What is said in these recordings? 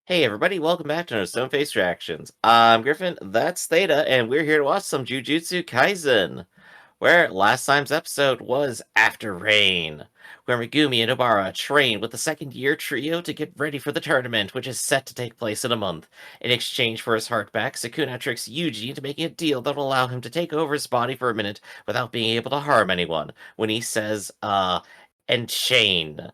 Hey everybody, welcome back to No Stone Face Reactions. I'm Griffin, that's Theta, and we're here to watch some Jujutsu Kaisen, where last time's episode was After Rain, where Megumi and Obara train with the second year trio to get ready for the tournament, which is set to take place in a month. In exchange for his heart back, Sukuna tricks Yuji into making a deal that will allow him to take over his body for a minute without being able to harm anyone, when he says, enchain.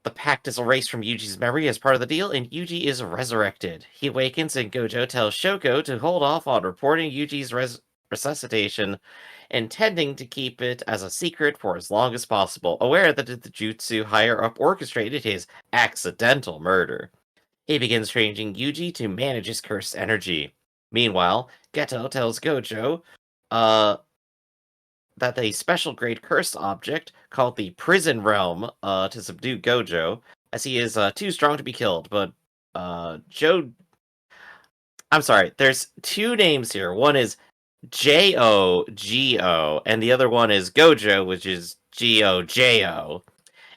The pact is erased from Yuji's memory as part of the deal, and Yuji is resurrected. He awakens, and Gojo tells Shoko to hold off on reporting Yuji's resuscitation, intending to keep it as a secret for as long as possible, aware that the Jutsu higher-up orchestrated his accidental murder. He begins training Yuji to manage his cursed energy. Meanwhile, Geto tells Gojo, uh, that a special grade cursed object called the Prison Realm to subdue Gojo, as he is too strong to be killed. But Joe, I'm sorry, there's two names here. One is Jogo, and the other one is Gojo, which is Gojo.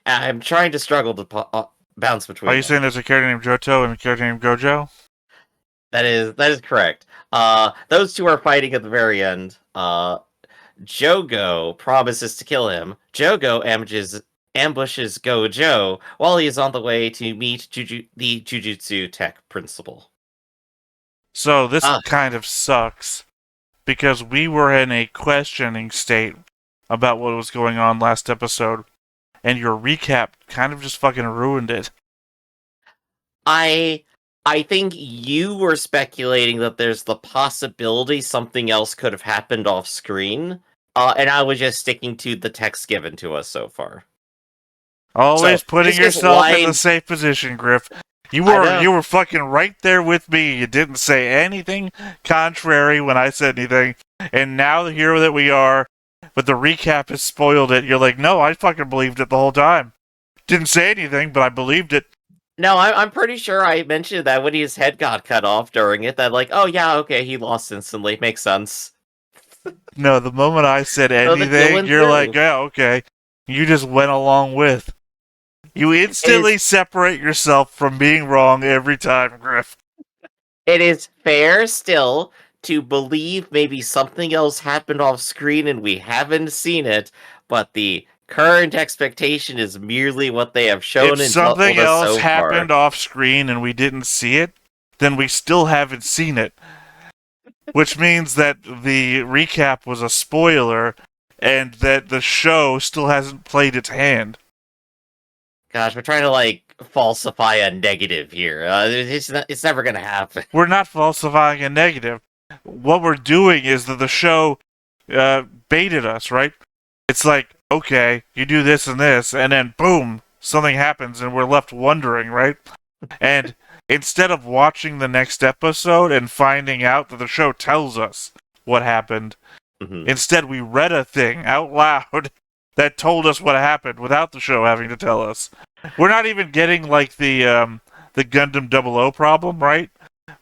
I'm trying to struggle to bounce Are between you them. saying there's a character named Johto and a character named Gojo? That is correct. Those two are fighting at the very end. Jogo promises to kill him. Jogo ambushes Gojo while he is on the way to meet the Jujutsu Tech principal. So this Ah, kind of sucks because we were in a questioning state about what was going on last episode, and your recap kind of just fucking ruined it. I I think you were speculating that there's the possibility something else could have happened off screen, and I was just sticking to the text given to us so far. So Always putting this yourself in the line, safe position, Griff. You I were know. you were fucking right there with me. You didn't say anything contrary when I said anything, and now here that we are, but the recap has spoiled it. You're like, no, I fucking believed it the whole time. Didn't say anything, but I believed it. No, I'm pretty sure I mentioned that when his head got cut off during it, that like, oh yeah, okay, he lost instantly. Makes sense. No, the moment I said So the deal anything, went you're like, through. yeah, okay. You just went along with. You It is instantly separate yourself from being wrong every time, Griff. it is fair still to believe maybe something else happened off screen and we haven't seen it, but the current expectation is merely what they have If shown and something told us else so far. happened off screen and we didn't see it, then we still haven't seen it. Which means that the recap was a spoiler and that the show still hasn't played its hand. Gosh, we're trying to like falsify a negative here. It's never gonna happen. We're not falsifying a negative. What we're doing is that the show baited us, right? It's like, okay, you do this and then boom, something happens, and we're left wondering, right? And instead of watching the next episode and finding out that the show tells us what happened, Mhm. instead we read a thing out loud that told us what happened without the show having to tell us. We're not even getting like the Gundam 00 problem, right?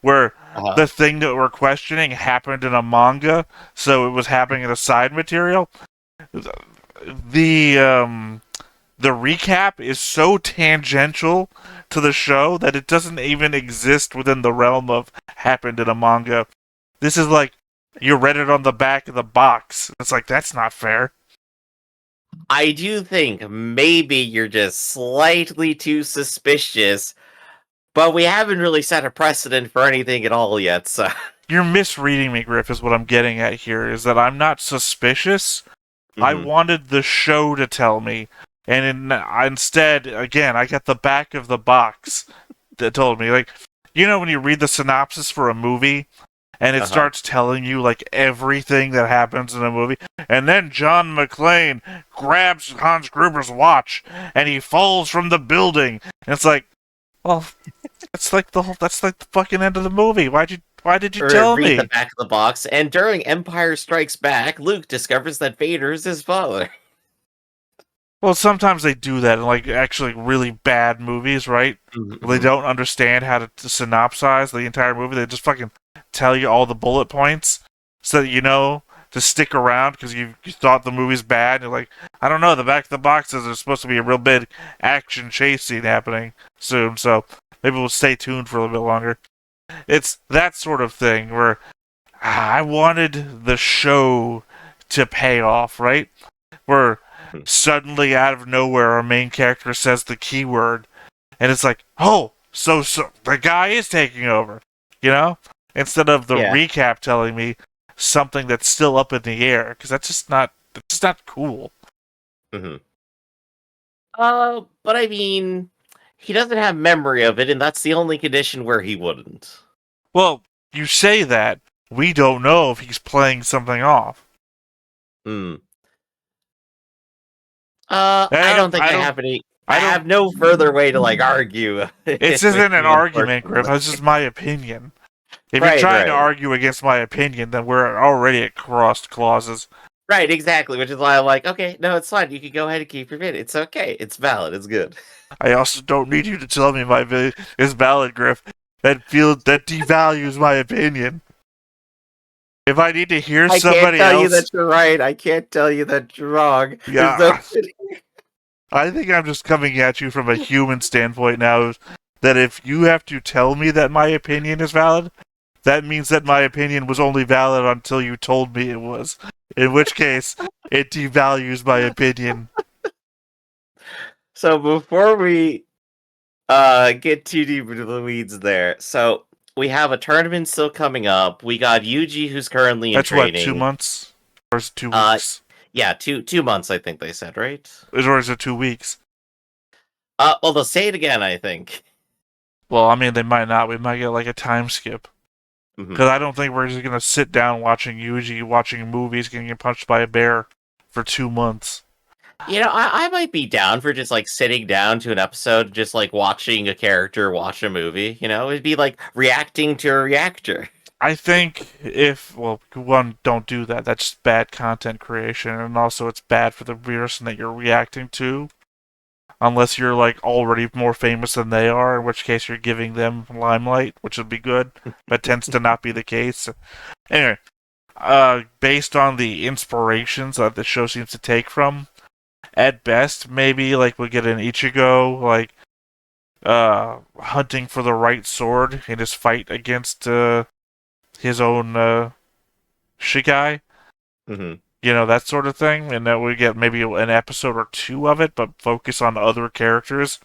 Where Uh-huh. the thing that we're questioning happened in a manga, so it was happening in a side material. The the recap is so tangential to the show that it doesn't even exist within the realm of happened in a manga. This is like you read it on the back of the box. It's like that's not fair. I do think maybe you're just slightly too suspicious, but we haven't really set a precedent for anything at all yet, so. You're misreading me, Griff, is what I'm getting at here, is that I'm not suspicious. I Mhm. wanted the show to tell me. And instead, again, I got the back of the box that told me. Like, you know, when you read the synopsis for a movie and it Uh-huh. starts telling you, like, everything that happens in a movie, and then John McClane grabs Hans Gruber's watch and he falls from the building. And it's like, well, that's like the fucking end of the movie. Why did you Or tell read the me? back of the box, and during Empire Strikes Back, Luke discovers that Vader is his father. Well, sometimes they do that in like actually really bad movies, right? They Mhm. don't understand how to synopsize the entire movie. They just fucking tell you all the bullet points so that you know to stick around because you thought the movie's bad. You're like, I don't know. The back of the box says there's supposed to be a real big action chase scene happening soon, so maybe we'll stay tuned for a little bit longer. It's that sort of thing where I wanted the show to pay off, right? Where suddenly out of nowhere our main character says the keyword and it's like, oh, so the guy is taking over, you know? Instead of the recap telling me something that's still up in the air, because that's just not cool. Mm-hmm. But I mean, he doesn't have memory of it, and that's the only condition where he wouldn't. Well, you say that. We don't know if he's playing something off. Hmm. I don't think I have any. I have no further way to like argue. This isn't an argument, Griff. This is my opinion. If you're trying to argue against my opinion, then we're already at crossed clauses. Right, exactly. Which is why I'm like, okay, no, it's fine. You can go ahead and keep your opinion. It's okay. It's valid. It's good. I also don't need you to tell me my opinion is valid, Griff. That devalues my opinion. If I need to hear somebody else, I can't tell you that you're right. I can't tell you that you're wrong. Yeah. I think I'm just coming at you from a human standpoint now. That if you have to tell me that my opinion is valid, that means that my opinion was only valid until you told me it was. In which case, it devalues my opinion. So before we get too deep into the weeds there, so we have a tournament still coming up. We got Yuji, who's currently in training. That's what, 2 months? Or is it 2 weeks? Yeah, 2 months, I think they said, right? Or is it 2 weeks? Well, they'll say it again, I think. Well, I mean, they might not. We might get like a time skip. Because I don't think we're just going to sit down watching Yuji, watching movies, getting punched by a bear for 2 months. You know, I might be down for just like sitting down to an episode, just like watching a character watch a movie. You know, it'd be like reacting to a reactor. I think one, don't do that. That's bad content creation, and also it's bad for the person that you're reacting to. Unless you're like already more famous than they are, in which case you're giving them limelight, which would be good. That tends to not be the case. Anyway, based on the inspirations that the show seems to take from, at best, maybe like we'll get an Ichigo like hunting for the right sword in his fight against his own Shikai. Mm-hmm. You know, that sort of thing, and that we get maybe an episode or 2 of it, but focus on other characters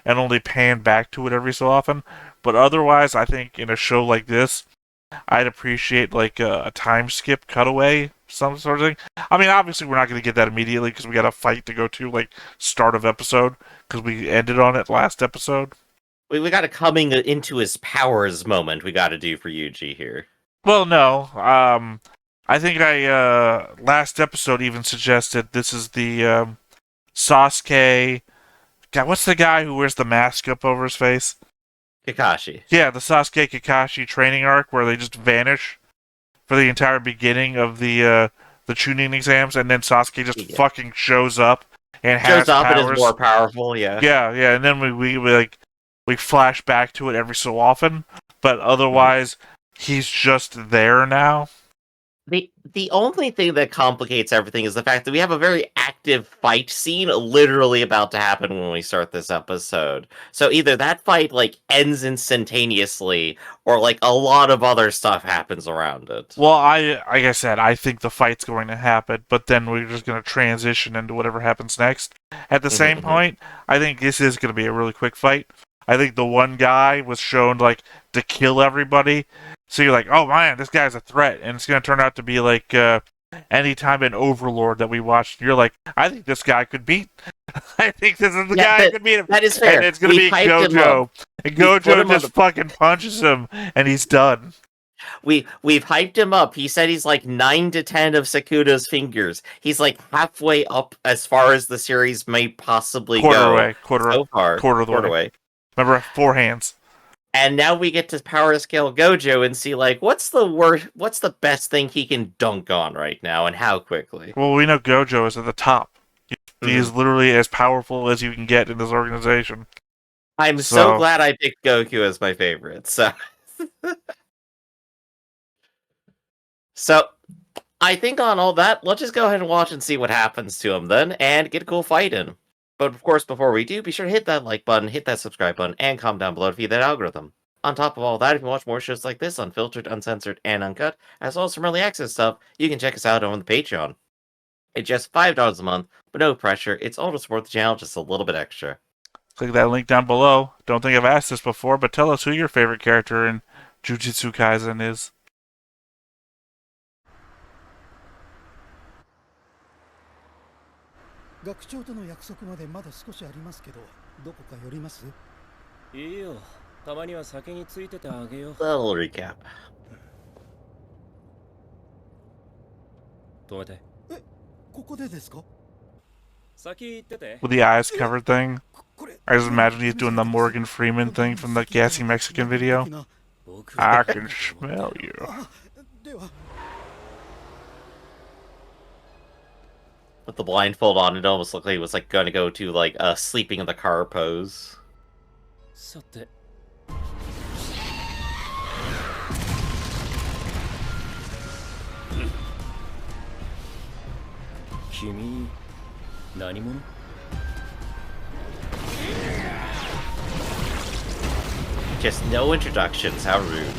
and only pan back to it every so often. But otherwise, I think in a show like this, I'd appreciate like a time skip cutaway, some sort of thing. I mean, obviously we're not going to get that immediately because we got a fight to go to, like start of episode, because we ended on it last episode. We got a coming into his powers moment we got to do for Yuji here. Well, no. I think I last episode even suggested this is the Sasuke. God, what's the guy who wears the mask up over his face? Kakashi. Yeah, the Sasuke Kakashi training arc where they just vanish for the entire beginning of the Chunin exams, and then Sasuke just fucking shows up and has powers. And is more powerful. Yeah. Yeah, and then we flash back to it every so often, but otherwise he's just there now. The only thing that complicates everything is the fact that we have a very active fight scene literally about to happen when we start this episode. So either that fight like ends instantaneously, or like a lot of other stuff happens around it. Well, like I said, I think the fight's going to happen, but then we're just going to transition into whatever happens next. At the same point, I think this is going to be a really quick fight. I think the one guy was shown like to kill everybody. So you're like, oh man, this guy's a threat, and it's going to turn out to be like Anytime in Overlord that we watched. You're like, I think this guy could beat. I think this is the guy who could beat him. That is fair. And it's going to be Gojo, and Gojo just fucking punches him, and he's done. We've hyped him up. He said he's like 9 to 10 of Sakuda's fingers. He's like halfway up as far as the series may possibly go. Quarter of the way. Remember, 4 hands. And now we get to power scale Gojo and see like what's the best thing he can dunk on right now and how quickly. Well, we know Gojo is at the top. He is literally as powerful as you can get in this organization. I'm so glad I picked Goku as my favorite. So I think on all that, let's just go ahead and watch and see what happens to him then, and get a cool fight in. But of course, before we do, be sure to hit that like button, hit that subscribe button, and comment down below to feed that algorithm. On top of all that, if you watch more shows like this, unfiltered, uncensored, and uncut, as well as some early access stuff, you can check us out on the Patreon. It's just $5 a month, but no pressure. It's all to support the channel just a little bit extra. Click that link down below. Don't think I've asked this before, but tell us who your favorite character in Jujutsu Kaisen is. A little recap. With the eyes covered thing. I just imagine he's doing the Morgan Freeman thing from the Gassy Mexican video. I can smell you. With the blindfold on, it almost looked like it was like going to go to like a sleeping in the car pose. Just no introductions, how rude.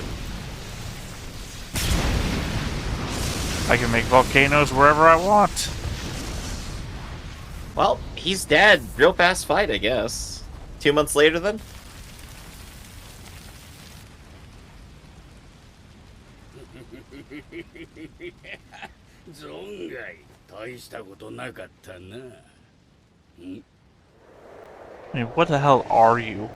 I can make volcanoes wherever I want. Well, he's dead. Real fast fight, I guess. 2 months later, then? I mean, what the hell are you?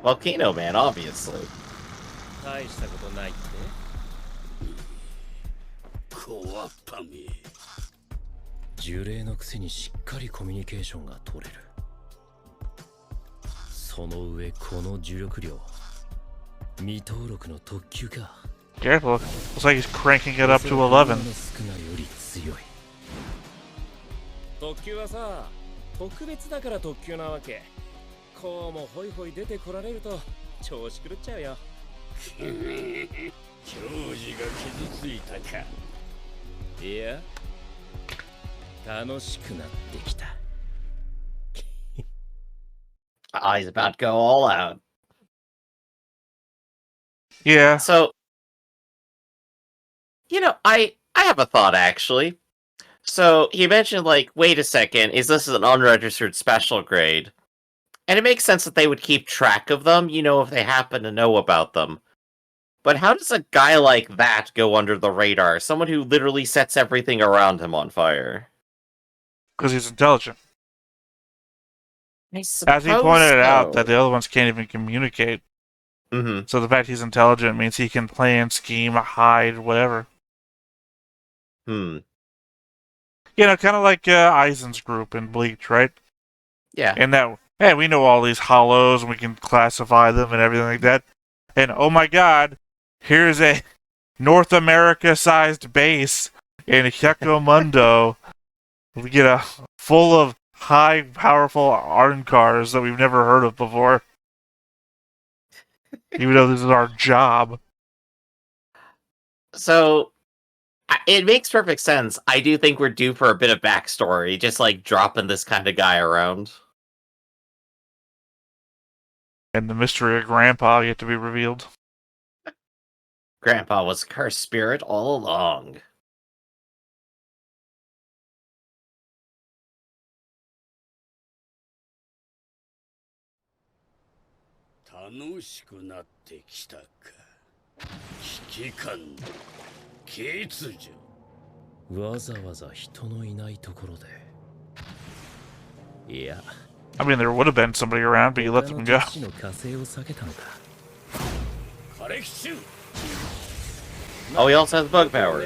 Volcano Man, obviously. Careful. Looks like he's cranking it up to 11. He's about to go all out. Yeah. So, you know, I have a thought, actually. So, he mentioned, like, wait a second, is this an unregistered special grade? And it makes sense that they would keep track of them, you know, if they happen to know about them. But how does a guy like that go under the radar? Someone who literally sets everything around him on fire. Because he's intelligent. I As he pointed suppose out, so. that the other ones can't even communicate. Mm-hmm. So the fact he's intelligent means he can plan, scheme, hide, whatever. Hmm. You know, kind of like Aizen's group in Bleach, right? Yeah. And that, hey, we know all these hollows and we can classify them and everything like that. And oh my god, here's a North America-sized base in Hyakumundo. We get a full of high, powerful Arncars that we've never heard of before. Even though this is our job. So, it makes perfect sense. I do think we're due for a bit of backstory, just like dropping this kind of guy around. And the mystery of Grandpa yet to be revealed. Grandpa was a cursed spirit all along. I mean, there would have been somebody around, but you let them go. Oh, he also has bug powers.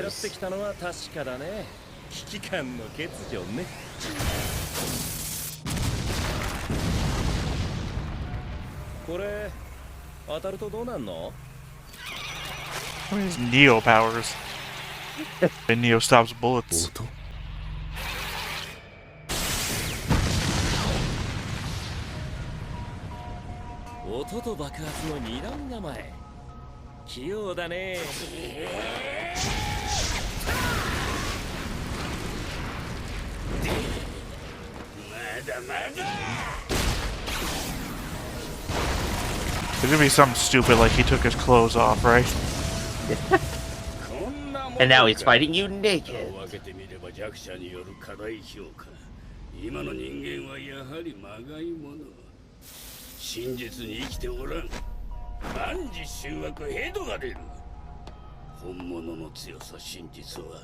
I mean, it's Neo powers. And Neo stops bullets. 器用だね。まだまだ。 There's gonna be something stupid like he took his clothes off, right? And now he's fighting you naked. 今の人間はやはりまがいもの。真実に生きておらん。万事集約ヘドが出る。本物の強さ真実は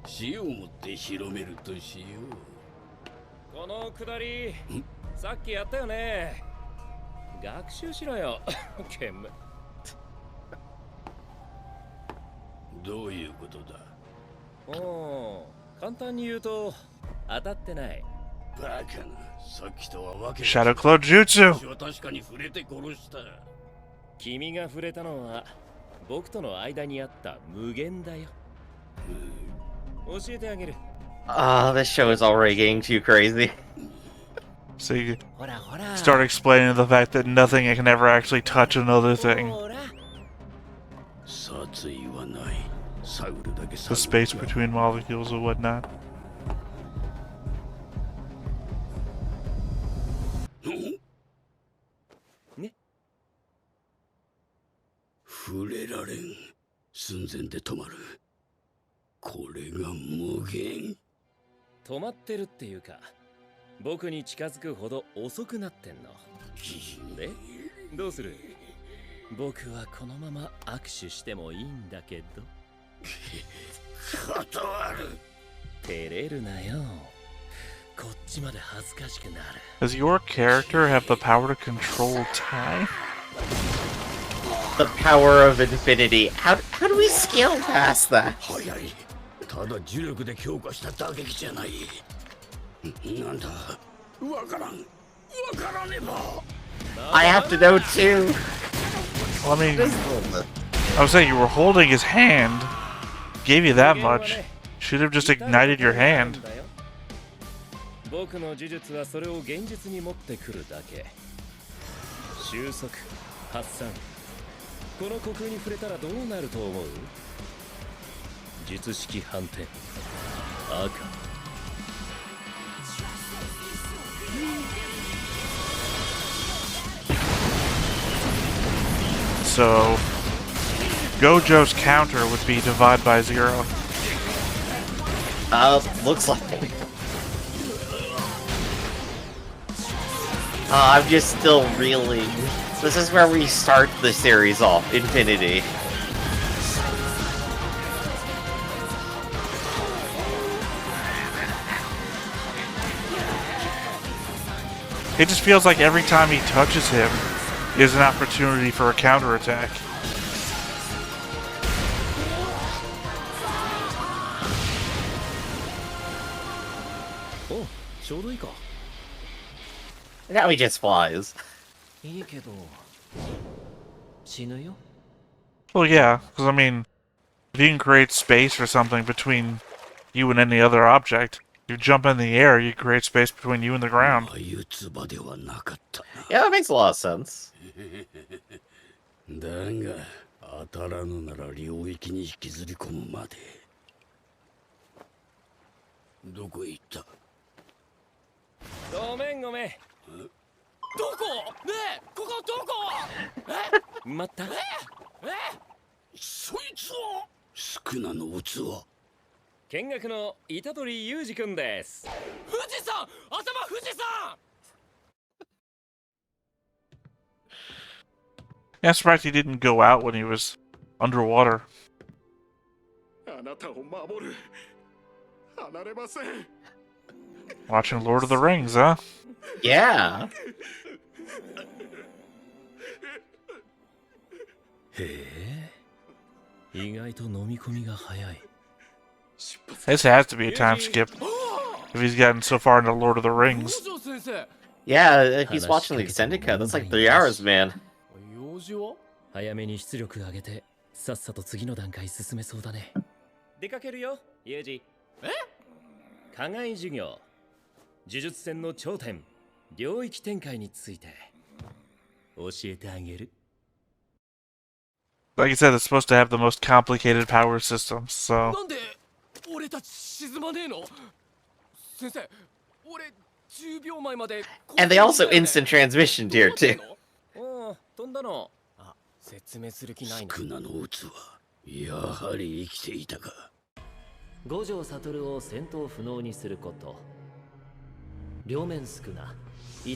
死をもって広めるとしよう。このくだり、さっきやったよね。学習しろよ、ケム。どういうことだ。おお、簡単に言うと当たってない。バカな、さっきとはわけ。 Shadow Clone Jutsu! 私は確かに触れて殺した。君が触れたのは僕との間にあった無限だよ。教えてあげる。Ah, this show is already getting too crazy. So you start explaining the fact that nothing can ever actually touch another thing. The space between molecules and whatnot. 触れられん。寸前で止まる。これが無限。止まってるっていうか、僕に近づくほど遅くなってんの。で、どうする？僕はこのまま握手してもいいんだけど。断る。照れるなよ。こっちまで恥ずかしくなる。Does your character have the power to control time? The power of infinity. How do we scale past that? 早い。ただ重力で強化した打撃じゃない。なんだ。わからん。わからねば。I have to know too. Well, I mean, I was saying you were holding his hand. Gave you that much. Should have just ignited your hand. 僕の呪術はそれを現実に持ってくるだけ。収束、発散。この虚空に触れたらどうなると思う？術式反転。赤。So, Gojo's counter would be divide by 0. Looks like. I'm just still reeling. This is where we start the series off, Infinity. It just feels like every time he touches him is an opportunity for a counterattack. Oh, ちょうどいいか。 Now he just flies. いいけど、死ぬよ。 Well, yeah, because I mean, if you can create space or something between you and any other object, you jump in the air, you create space between you and the ground. Yeah, that makes a lot of sense. だが、当たらぬなら領域に引きずり込むまで。どこへ行った？ごめんごめん。どこ？ねえ、ここどこ？え？待った。そいつはスクナの器。見学の虎杖裕二君です。富士山、頭富士山。 Yeah, I'm surprised he didn't go out when he was underwater. あなたを守る。離れません。 Watching Lord of the Rings, huh? Yeah. へえ、意外と飲み込みが早い。 This has to be a time skip if he's gotten so far into Lord of the Rings. Yeah, he's watching the extended cut. That's like 3 hours, man. 早めに出力上げて、さっさと次の段階進めそうだね。出かけるよ、ユージ。え？課外授業。呪術戦の頂点、領域展開について教えてあげる。like I said, it's supposed to have the most complicated power systems. So なんで俺たち沈まねえの？先生、俺10秒前まで And they also instant transitioned here too. ああ、飛んだの。あ、説明する気ないね。宿儺の器、やはり生きていたか。五条悟を戦闘不能にすること、両面宿儺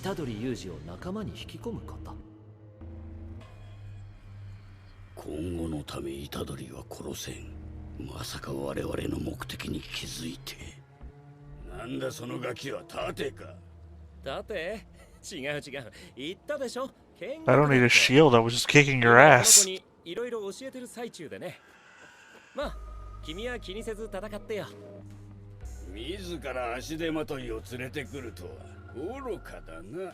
虎杖裕二を仲間に引き込むこと。今後のため虎杖は殺せん。まさか我々の目的に気づいて。なんだそのガキは盾か。盾？違う。言ったでしょ。 I don't need a shield. I was just kicking your ass. いろいろ教えてる最中でね。まあ、君は気にせず戦ってよ。自ら足手まといを連れてくるとは愚かだな。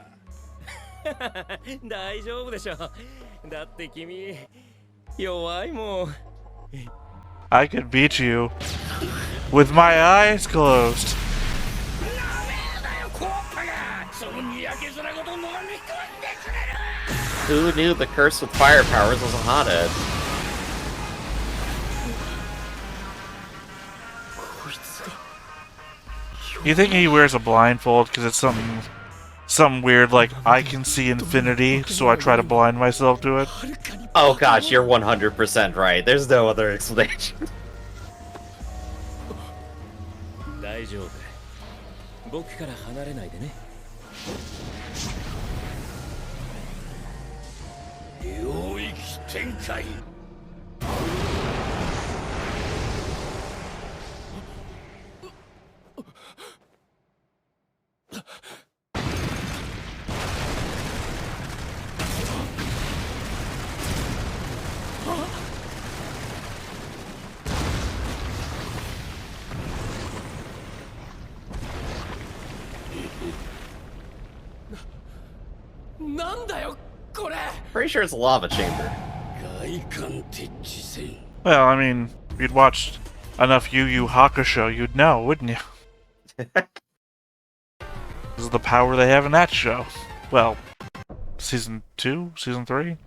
大丈夫でしょ。だって君弱いもん。 I could beat you with my eyes closed. Who knew the curse with fire powers was a hothead? You think he wears a blindfold because it's something weird like I can see infinity, so I try to blind myself to it? Oh gosh, you're 100% right. There's no other explanation. 大丈夫。僕から離れないでね。領域展開。なんだよこれ。 Pretty sure it's a lava chamber. 外観鉄地線。 Well, I mean, if you'd watched enough Yu Yu Hakusho, you'd know, wouldn't you? This is the power they have in that show. Well, season 2, season 3.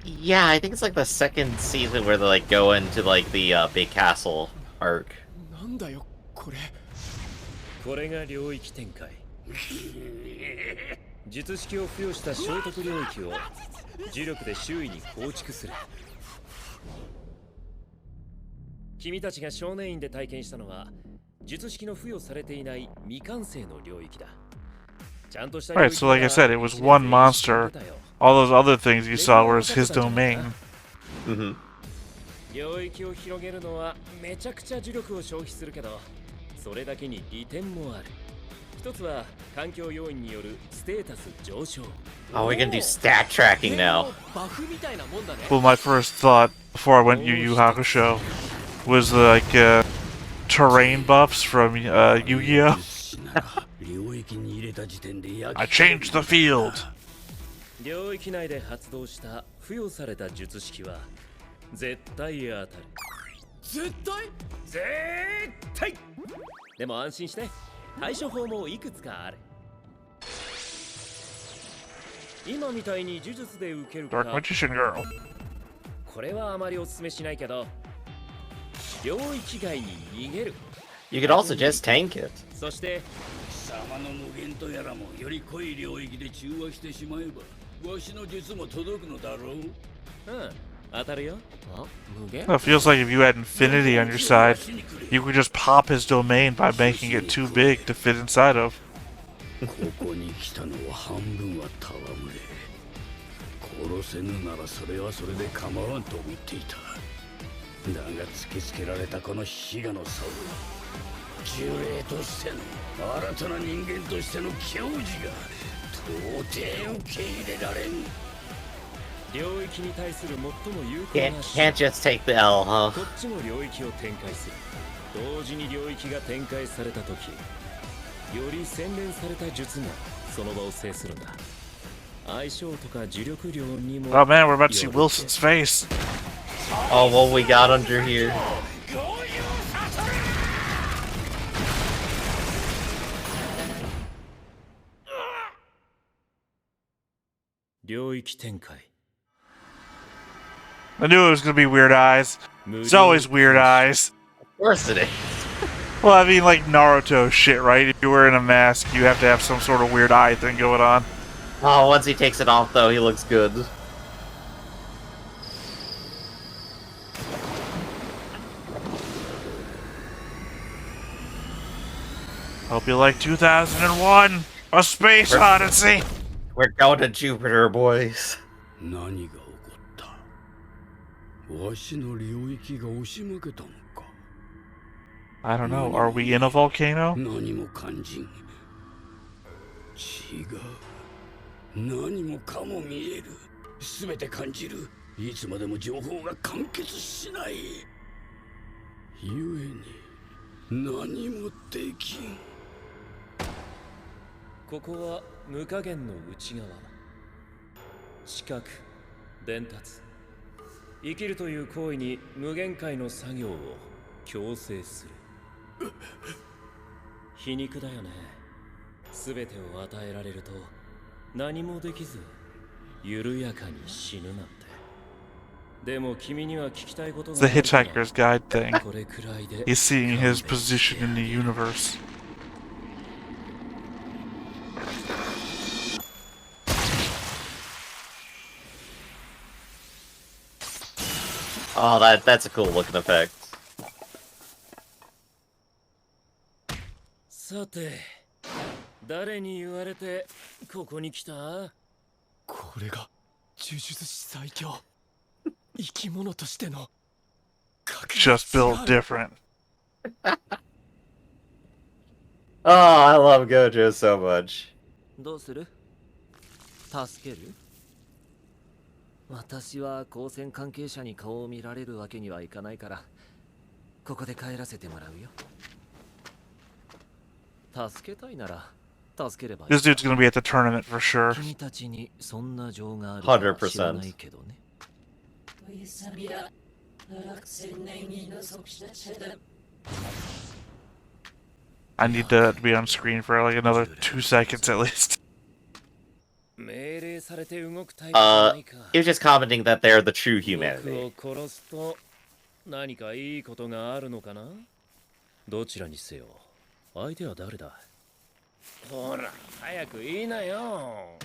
Yeah, I think it's like the second season where they like go into like the big castle arc. なんだよこれ。これが領域展開。術式を付与した聖徳領域を磁力で周囲に構築する。君たちが少年院で体験したのは術式の付与されていない未完成の領域だ。ちゃんとした領 Right, 域 so like I said, it was one monster. All those other things you saw were his domain. Mm-hmm. 領域を広げるのはめちゃくちゃ磁力を消費するけど、それだけに利点もある。一つは環境要因によるステータス上昇。 Oh, we're gonna do stat tracking now. バフみたいなもんだね。 Well, my first thought before I went Yu Yu Hakusho was like terrain buffs from Yu-Gi-Oh! 領域に入れた時点で I changed the field. 領域内で発動した付与された術式は絶対当たる。絶対。でも安心して、対処法もいくつかある。今みたいに呪術で受けるか。 Dark Magician Girl. これはあまりおすすめしないけど、領域外に逃げる。 You could also just tank it. そして貴様の無限とやらもより濃い領域で中和してしまえば、わしの術も届くのだろう。当たるよ。あ、無限。 Well, it feels like if you had infinity on your side, you could just pop his domain by making it too big to fit inside of. ここに来たのは半分は戯れ。殺せぬならそれはそれで構わんと思っていた。だが突きつけられたこの悲願の差を、呪霊としての新たな人間としての矜持が到底受け入れられん。領域に対する最も有効な Can't just take the L, huh? こっちも領域を展開する。同時に領域が展開された時、より洗練された術がその場を制するんだ。相性とか呪力量にも。 Oh man, we're about to see Wilson's face. Oh, what we got under here? 領域展開。I knew it was gonna be weird eyes. It's always weird eyes. Of course it is. Well, I mean, like Naruto shit, right? If you're wearing a mask, you have to have some sort of weird eye thing going on. Oh, once he takes it off, though, he looks good. Hope you like 2001, A Space Odyssey. We're going to Jupiter, boys. 何が起こったわしの領域が押し負けたのか I don't know. Are we in a volcano? 何も感じん違う何もかも見える全て感じるいつまでも情報が完結しないゆえに何もできんここは無加減の内側知覚伝達生きるという行為に無限界の作業を強制する皮肉だよね全てを与えられると何もできず緩やかに死ぬなんてでも君には聞きたいことが It's the Hitchhiker's Guide thing. これくらいで He's seeing his position in the universe. Oh, that's a cool looking effect. さて誰に言われてここに来たこれが呪術師最強生き物としての Just built different. Oh, I love Gojo so much. どうする？助ける？私は高専関係者に顔を見られるわけにはいかないからここで帰らせてもらうよ。助けたいなら助ければいい。 This dude's gonna be at the tournament for sure. 君たちにそんな情があるかは知らないけどね。I need to be on screen for like another 2 seconds at least. 命令されて動くタイプじゃないか。 He was just commenting that they're the true 僕 humanity. を殺すと何かいいことがあるのかなどちらにせよ相手は誰だほら早く言いなよ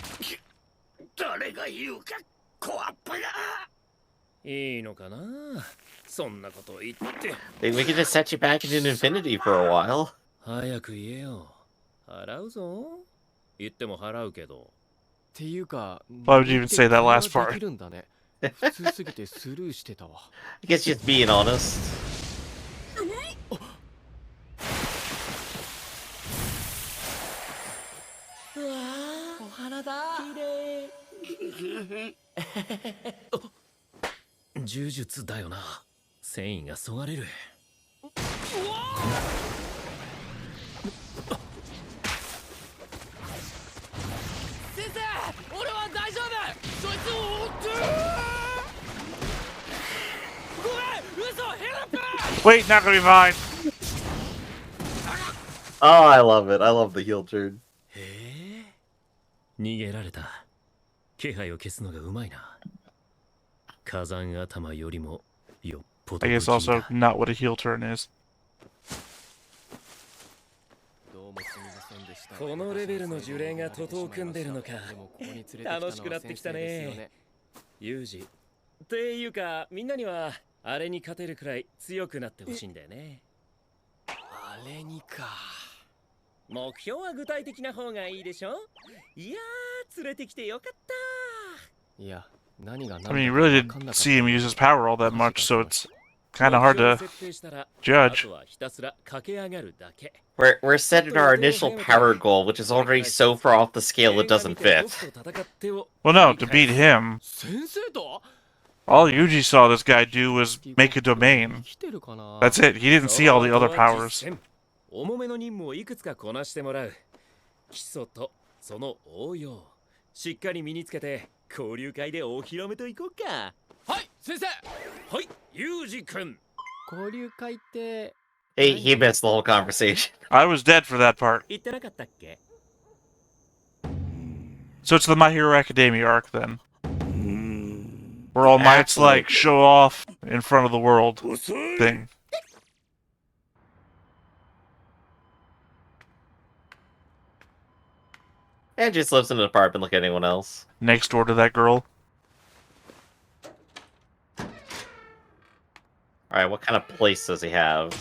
誰が言うか小っぱがいいのかなそんなこと言って Maybe we could just set you back into infinity for a while. 早く言えよ払うぞ言っても払うけどっていうか Why would you even say that last part? できるんだね普通すぎてスルーしてたわ I guess just being honest. お花だ呪術だよな繊維がそがれる先生俺は大丈夫そいつを追ってごめん嘘ヘルプ Wait, not gonna be mine. Oh, I love it. I love the heel turn. へえ逃げられた気配を消すのがうまいな火山頭よりもよっぽど I 不 guess 気味 also だ not what a heel turn is. どうもすみませんでしたこのレベルの呪霊が徒党を組んでるのかでもここに連れてきたのは楽しくなってきたね先生ですよユージっていうかみんなにはあれに勝てるくらい強くなってほしいんだよねあれにか目標は具体的な方がいいでしょいやー連れてきてよかったいや何が I 何 mean, you だか really 分かんなか didn't った see him use his power all that much, so it's kind of hard 目標を to 設定したらあ judge. とはひたすら駆け上がるだけ We're setting our initial power goal, which is already so far off the scale it doesn't fit. Well, no, to beat him, 先生と all Yuji saw this guy do was make a domain. 生きてるかな That's it. He didn't see all the other powers. 重めの任務をいくつかこなしてもらう基礎とその応用しっかり身につけて交流会でお披露目といこうかはい先生はいユージ君交流会って He missed the whole conversation. I was dead for that part. 言ってなかったっけ So it's the My Hero Academia arc then. Where All Might's Absolutely. like show off in front of the world 遅い thing. And just lives in an apartment like anyone else. Next door to that girl. Alright, what kind of place does he have?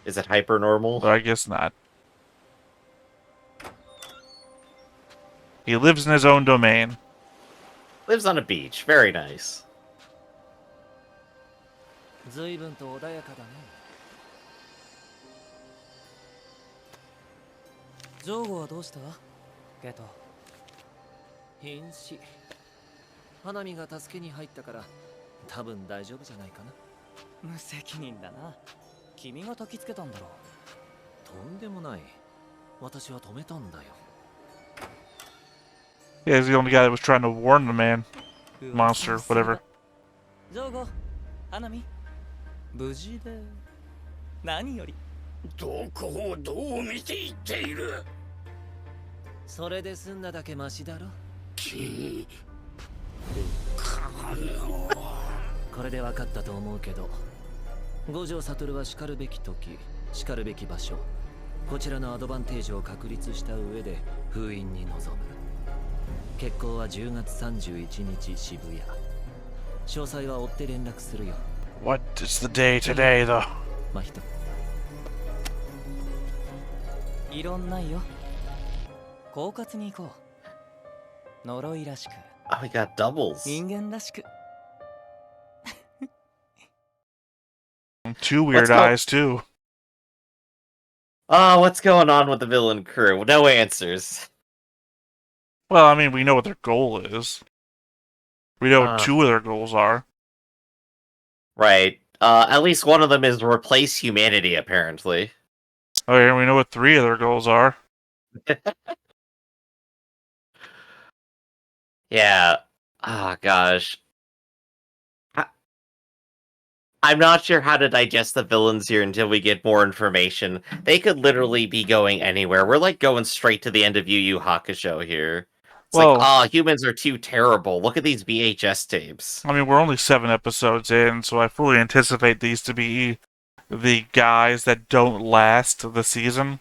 Is it hyper normal? But I guess not. He lives in his own domain. Lives on a beach. Very nice. 随分と穏やかだね。ジョーゴはどうした？ゲト。瀕死。花見が助けに入ったから多分大丈夫じゃないかな。無責任だな。君が焚きつけたんだろう。とんでもない。私は止めたんだよ。 Yeah, he's the only guy that was trying to warn the man. Monster, whatever. ジョーゴ、花見。無事で何より。どこをどう見ていっている。それで済んだだけマシだろ。これで分かったと思うけど、五条悟は叱るべき時、叱るべき場所、こちらのアドバンテージを確立した上で封印に臨む。決行は10月31日渋谷。詳細は追って連絡するよ。What is the day today, though? 真人。いろんないよ。狡猾に行こう。呪いらしく。 Oh, we got doubles. 人間らしく。 Two weird Let's go. eyes, too. Oh, what's going on with the villain crew? No answers. Well, I mean, we know what their goal is. We know what two of their goals are. Right. At least one of them is replace humanity, apparently. Okay, and we know what three of their goals are. Yeah. Oh, gosh. I'm not sure how to digest the villains here until we get more information. They could literally be going anywhere. We're like going straight to the end of Yu Yu Hakusho here. It's Well- like, oh, humans are too terrible. Look at these VHS tapes. I mean, we're only 7 episodes in, so I fully anticipate these to be the guys that don't last the season.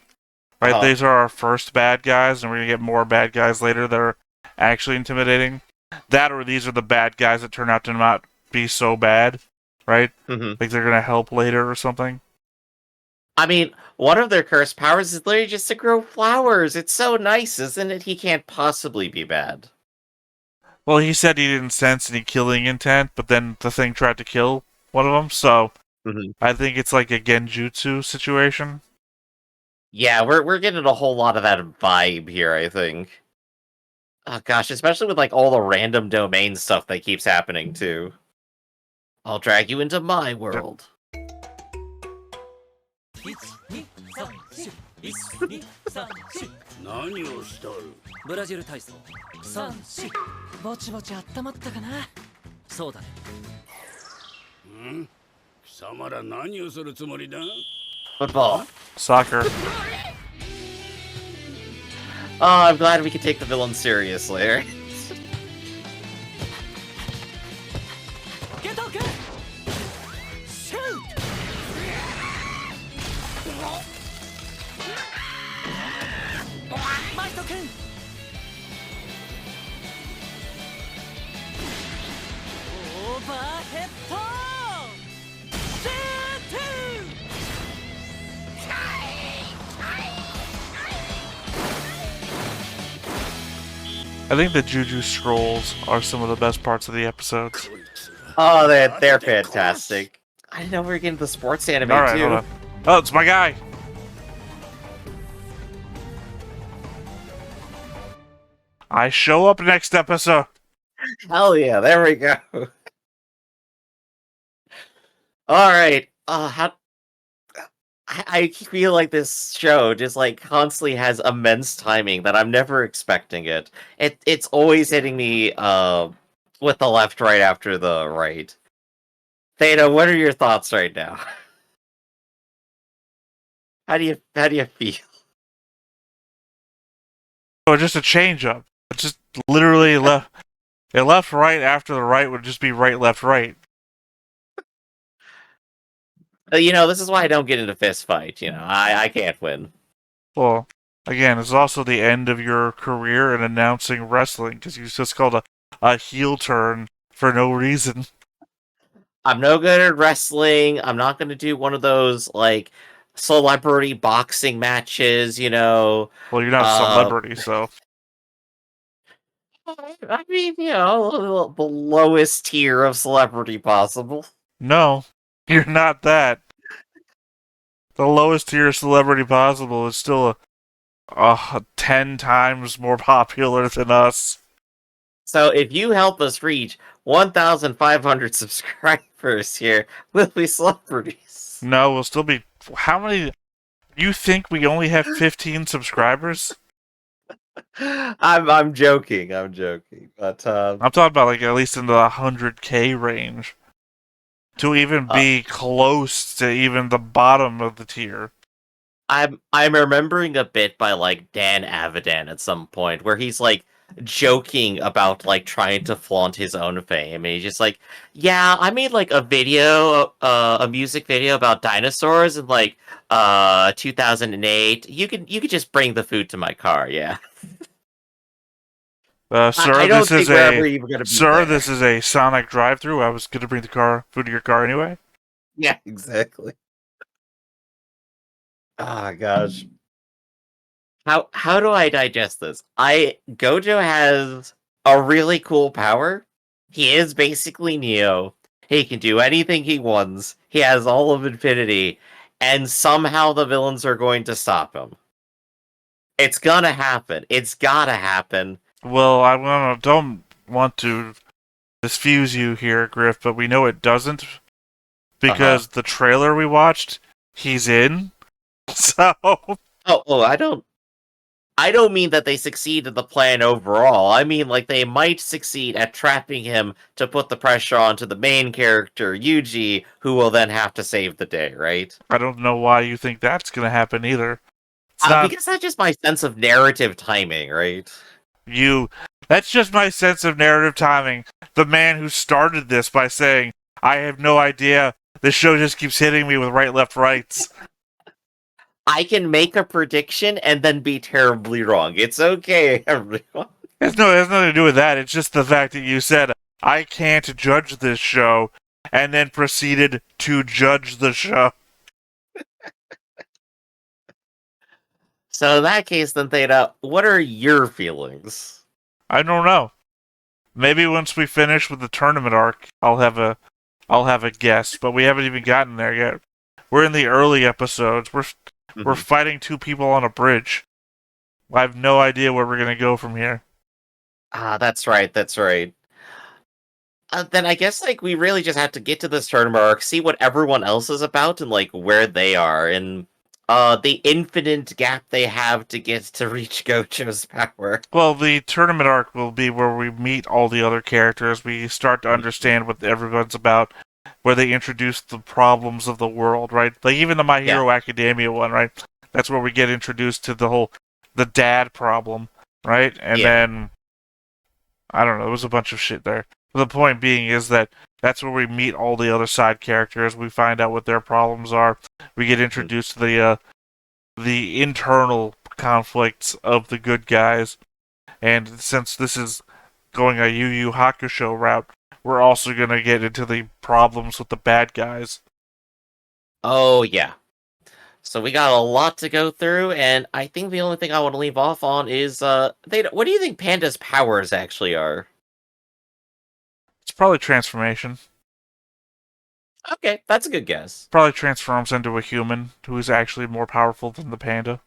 Right? Uh-huh. These are our first bad guys, and we're going to get more bad guys later that are actually intimidating. That or these are the bad guys that turn out to not be so bad. Right? Mhm. Like they're going to help later or something. I mean, one of their cursed powers is literally just to grow flowers. It's so nice, isn't it? He can't possibly be bad. Well, he said he didn't sense any killing intent, but then the thing tried to kill one of them, so Mhm. I think it's like a genjutsu situation. Yeah, we're getting a whole lot of that vibe here, I think. Oh gosh, especially with like all the random domain stuff that keeps happening too. I'll drag you into my world. 何をしたる。ブラジル体操。3、4。ぼちぼち温まったかな。そうだね。ん貴様ら何をするつもりだ。 Football. Soccer. Oh, I'm glad we can take the villain seriously. Right? ゲト君シュートマイト君オーバーヘッドシュート I think the Juju scrolls are some of the best parts of the episodes. Oh, they're fantastic. I didn't know we were getting the sports anime Alright, too. hold on. Oh, it's my guy! I show up next episode! Hell yeah, there we go. Alright. I feel like this show just like constantly has immense timing that I'm never expecting it. It's always hitting me with the left right after the right. Theta, what are your thoughts right now? How do you feel? Oh, just a change up. It just literally left. A left right after the right would just be right left right. This is why I don't get into fist fight. I can't win. Well, again, it's also the end of your career in announcing wrestling because you just called a heel turn for no reason. I'm no good at wrestling. I'm not going to do one of those like celebrity boxing matches. Well, you're not a celebrity, so. I mean, the lowest tier of celebrity possible. No, you're not that. The lowest tier of celebrity possible is still a 10 times more popular than us. So if you help us reach 1,500 subscribers here, we'll be celebrities. No, we'll still be. How many? You think we only have 15 subscribers? I'm joking. But I'm talking about like at least in the 100K range. To even be close to even the bottom of the tier. I'm remembering a bit by like Dan Avidan at some point where he's like joking about like trying to flaunt his own fame, and he's just like, yeah, I made like a music video about dinosaurs in like 2008. You could just bring the food to my car. Yeah. Sir, I don't think we're ever even gonna be there. This is a Sonic drive-through. I was gonna bring the food to your car anyway. Yeah, exactly. Oh gosh. How do I digest this? Gojo has a really cool power. He is basically Neo. He can do anything he wants. He has all of infinity, and somehow the villains are going to stop him. It's gonna happen. It's gotta happen. Well, I don't want to disfuse you here, Griff, but we know it doesn't because the trailer we watched, he's in. So. I don't mean that they succeed in the plan overall. I mean, like, they might succeed at trapping him to put the pressure onto the main character, Yuji, who will then have to save the day, right? I don't know why you think that's going to happen either. Because that's just my sense of narrative timing, right? That's just my sense of narrative timing. The man who started this by saying, I have no idea, this show just keeps hitting me with right, left, rights. I can make a prediction and then be terribly wrong. It's okay, everyone. It has nothing to do with that. It's just the fact that you said, I can't judge this show, and then proceeded to judge the show. So in that case, then, Theta, what are your feelings? I don't know. Maybe once we finish with the tournament arc, I'll have a guess, but we haven't even gotten there yet. We're in the early episodes. We're fighting two people on a bridge. I have no idea where we're going to go from here. That's right. Then I guess, like, we really just have to get to this tournament arc, see what everyone else is about, and, like, where they are, and the infinite gap they have to get to reach Gojo's power. Well, the tournament arc will be where we meet all the other characters. We start to understand what everyone's about, where they introduce the problems of the world, right? Like, even the My Hero Academia one, right? That's where we get introduced to the dad problem, right? And then, I don't know, there was a bunch of shit there. The point being is that that's where we meet all the other side characters. We find out what their problems are. We get introduced to the internal conflicts of the good guys. And since this is going a Yu Yu Hakusho route, we're also going to get into the problems with the bad guys. Oh, yeah. So we got a lot to go through, and I think the only thing I want to leave off on is, what do you think Panda's powers actually are? It's probably transformation. Okay, that's a good guess. Probably transforms into a human who is actually more powerful than the panda.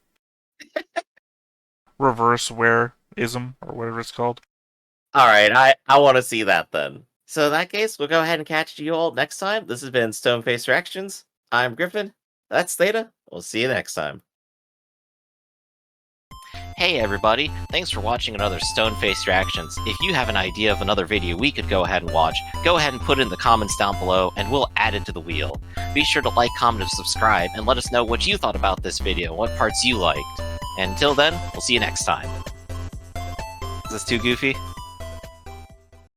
Reverse wearism, or whatever it's called. Alright, I want to see that then. So in that case, we'll go ahead and catch you all next time. This has been Stoneface Reactions. I'm Griffin. That's Theta. We'll see you next time. Hey everybody, thanks for watching another Stoneface Reactions. If you have an idea of another video we could go ahead and watch, go ahead and put it in the comments down below and we'll add it to the wheel. Be sure to like, comment, and subscribe and let us know what you thought about this video, what parts you liked. And until then, we'll see you next time. Is this too goofy?